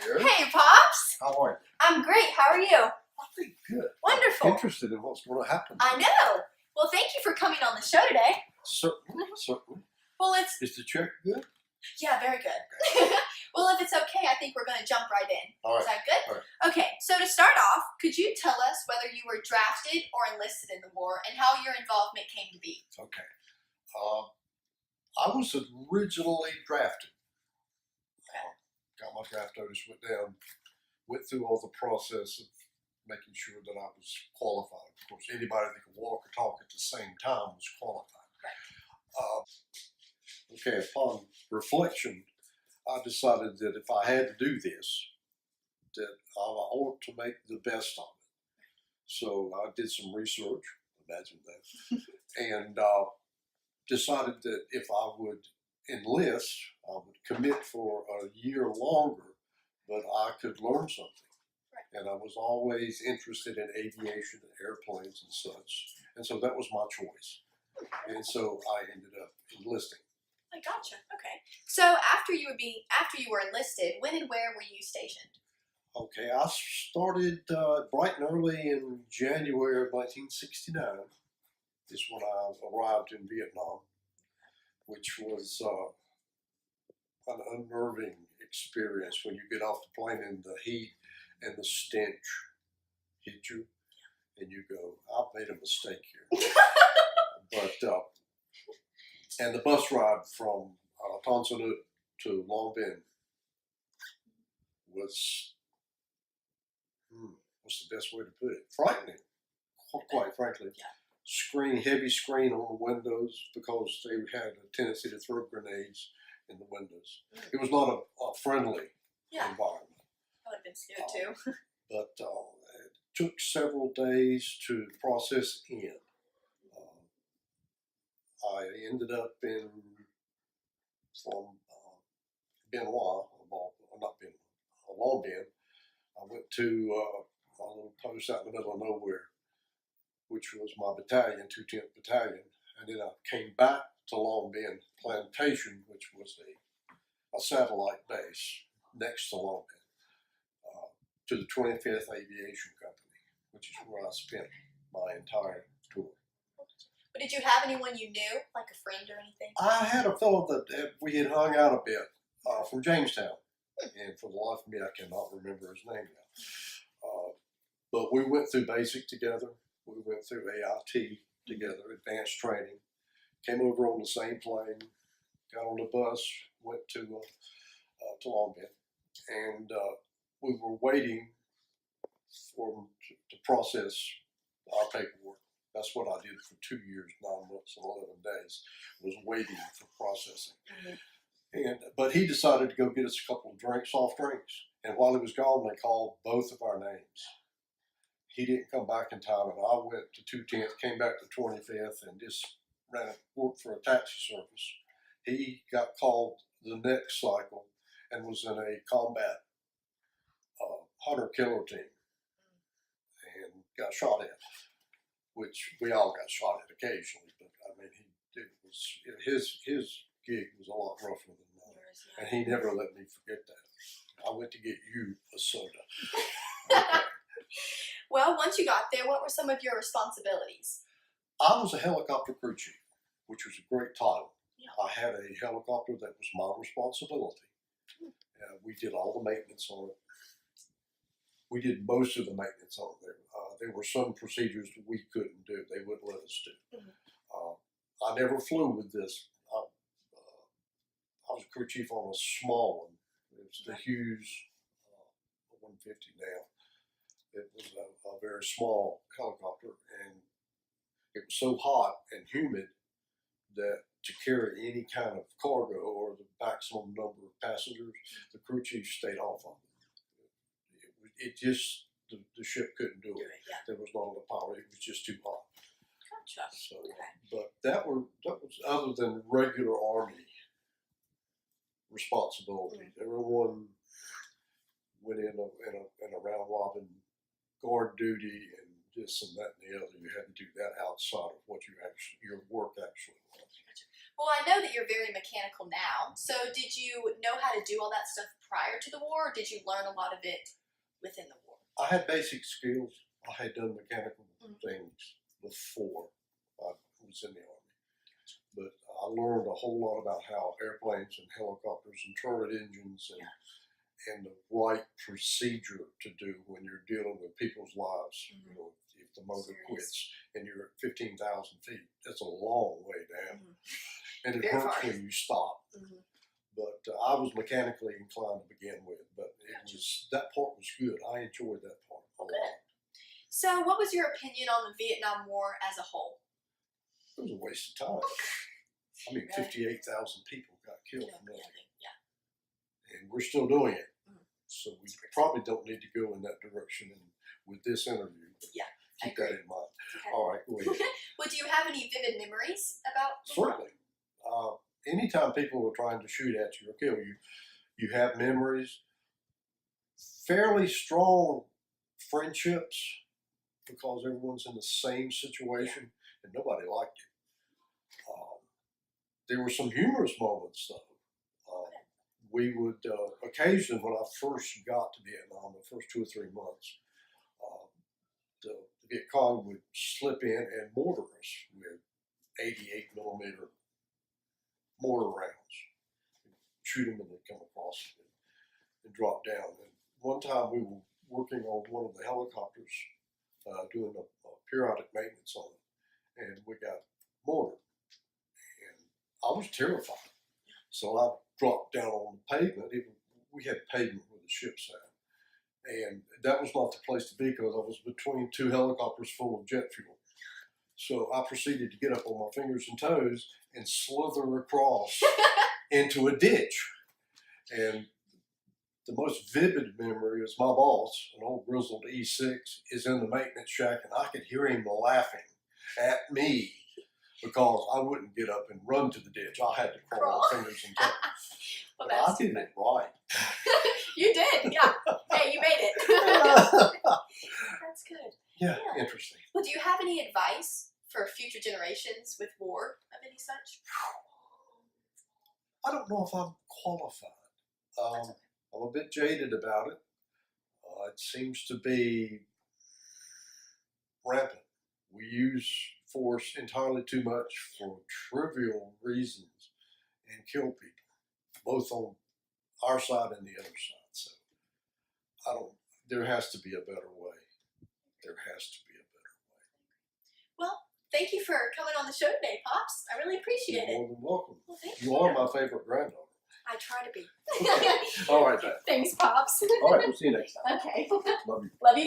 Here. Hey, Pops. How are you? I'm great. How are you? I think good. Wonderful. I'm interested in what's going to happen. I know. Well, thank you for coming on the show today. Certainly, certainly. Well, Is the check good? yeah, very good. Well, if it's okay, I think we're going to jump right in. All right. Is that good? All right. Okay, so to start off, could you tell us whether you were drafted or enlisted in the war and how your involvement came to be? Okay. I was originally drafted. Got my draft notice, went through all the process of making sure that I was qualified. Of course, anybody that could walk or talk at the same time was qualified. Okay, upon reflection, I decided that if I had to do this, that I ought to make the best of it. So I did some research, imagine that, and decided that if I would enlist, I would commit for a year longer, but I could learn something. And I was always interested in aviation and airplanes and such. And so that was my choice. And so I ended up enlisting. I gotcha. Okay. So after you were enlisted, when and where were you stationed? Okay, I started bright and early in January of 1969. Is when I arrived in Vietnam, which was an unnerving experience when you get off the plane and the heat and the stench hit you, and you go, "I've made a mistake here." But and the bus ride from Ton Son to Long Binh was what's the best way to put it? Frightening, quite frankly. Yeah. Heavy screen on the windows because they had a tendency to throw grenades in the windows. It was not a friendly environment. I would have been scared too. But it took several days to process in. I ended up from Benoit, not Benoit, Long Binh. I went to a little post out in the middle of nowhere, which was my battalion, 210th Battalion. And then I came back to Long Binh Plantation, which was a satellite base next to Long Binh, to the 25th Aviation Company, which is where I spent my entire tour. But did you have anyone you knew, like a friend or anything? I had a fellow that we had hung out a bit from Jamestown, and for the life of me, I cannot remember his name now. But we went through basic together. We went through AIT together, advanced training. Came over on the same plane, got on the bus, went to Long Binh, and we were waiting for them to process our paperwork. That's what I did for 2 years, 9 months, and 11 days, was waiting for processing. But he decided to go get us a couple of soft drinks. And while he was gone, they called both of our names. He didn't come back in time, and I went to 210th, came back to 25th, and just worked for a taxi service. He got called the next cycle and was in a combat hunter-killer team and got shot at, which we all got shot at occasionally, but I mean, his gig was a lot rougher than mine, and he never let me forget that. I went to get you a soda. Okay. Well, once you got there, what were some of your responsibilities? I was a helicopter crew chief, which was a great title. Yeah. I had a helicopter that was my responsibility. We did all the maintenance on it. We did most of the maintenance on it. There were some procedures that we couldn't do. They wouldn't let us do. I never flew with this. I was a crew chief on a small one. It was the Hughes 150 now. It was a very small helicopter, and it was so hot and humid that to carry any kind of cargo or the maximum number of passengers, the crew chief stayed off of it. It just, the ship couldn't do it. Yeah. There was not enough power. It was just too hot. Gotcha. So, but that was other than regular Army responsibility. Everyone went in a round robin guard duty and this and that and the other. You had to do that outside of what your work actually was. Well, I know that you're very mechanical now. So did you know how to do all that stuff prior to the war, or did you learn a lot of it within the war? I had basic skills. I had done mechanical things before I was in the Army. But I learned a whole lot about how airplanes and helicopters and turret engines and the right procedure to do when you're dealing with people's lives. You know, if the motor quits and you're at 15,000 feet, that's a long way down. And it Very hurts far. when you stop. But I was mechanically inclined to begin with, but that part was good. I enjoyed that part a lot. So what was your opinion on the Vietnam War as a whole? It was a waste of time. I mean, 58,000 people got killed for nothing. And we're still doing it. So we probably don't need to go in that direction with this interview. Keep that in mind. Okay. All right, go ahead. Well, do you have any vivid memories about the war? Certainly. Anytime people are trying to shoot at you or kill you, you have memories. Fairly strong friendships because everyone's in the same situation and nobody liked it. There were some humorous moments though. We would occasionally, when I first got to Vietnam, the first 2 or 3 months, the Viet Cong would slip in and mortar us with 88 millimeter mortar rounds. Shoot them and they'd come across and drop down. And one time we were working on one of the helicopters, doing a periodic maintenance on it, and we got mortared. And I was terrified. So I dropped down on the pavement. We had pavement where the ship sat. And that was not the place to be because I was between 2 helicopters full of jet fuel. So I proceeded to get up on my fingers and toes and slither across into a ditch. And the most vivid memory is my boss, an old grizzled E6, is in the maintenance shack, and I could hear him laughing at me because I wouldn't get up and run to the ditch. I had to crawl my fingers and toes. Well, I did it right. You did, yeah. Hey, you made it. That's good. Yeah, interesting. Well, do you have any advice for future generations with war of any such? I don't know if I'm qualified. I'm a bit jaded about it. It seems to be rampant. We use force entirely too much for trivial reasons and kill people, both on our side and the other side. So there has to be a better way. There has to be a better way. Well, thank you for coming on the show today, Pops. I really appreciate You're it. more than welcome. Well, thank You are my favorite granddaughter. I try to be. All right, then. Thanks, Pops. All right, we'll see you next time. Okay. Love you. Love you.